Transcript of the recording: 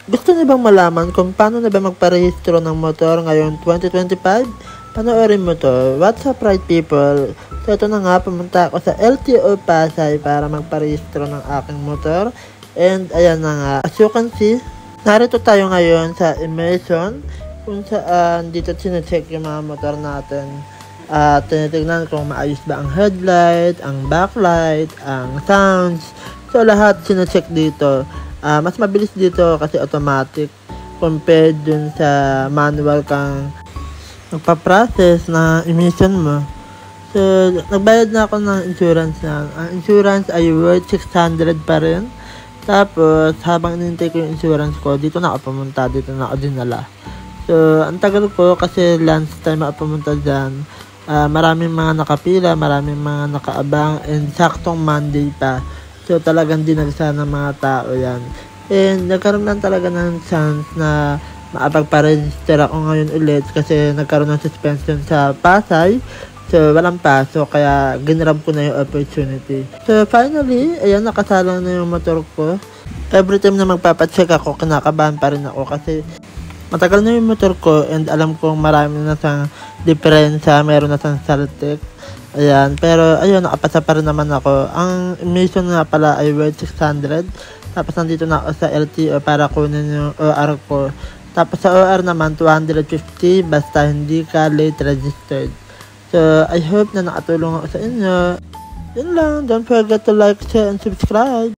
Gusto niyo bang malaman kung paano na ba magparehistro ng motor ngayon 2025? Panoorin mo to. What's up, right people? So ito na nga, pumunta ako sa LTO Pasay para magparehistro ng aking motor. And ayan na nga, as you can see, narito tayo ngayon sa Immersion kung saan dito sinecheck yung mga motor natin. At tinitignan kung maayos ba ang headlight, ang backlight, ang sounds. So lahat sinecheck dito. Mas mabilis dito kasi automatic compared dun sa manual kang nagpa-process na emission mo. So nagbayad na ako ng insurance na. Ang insurance ay worth 600 pa rin. Tapos habang inintay ko yung insurance ko, dito na ako pumunta, dito na ako dinala. So ang tagal ko kasi lunch time ako pumunta dyan. Maraming mga nakapila, maraming mga nakaabang, and saktong Monday pa. So talagang dinagsa ng mga tao yan. And nagkaroon lang talaga ng chance na makapagpa-register ako ngayon ulit kasi nagkaroon ng suspension sa Pasay. So walang pasok kaya ginrab ko na yung opportunity. So finally, ayan, nakasalang na yung motor ko. Every time na magpapacheck ako, kinakabahan pa rin ako kasi matagal na yung motor ko and alam kong marami na sang diferensya, meron na sang saltik. Ayan, pero ayun, nakapasa pa rin naman ako. Ang emission nga pala ay worth 600. Tapos nandito na ako sa LTO para kunin yung OR ko. Tapos sa OR naman 250 basta hindi ka late registered. So I hope na nakatulong ako sa inyo. Yun lang, don't forget to like, share, and subscribe.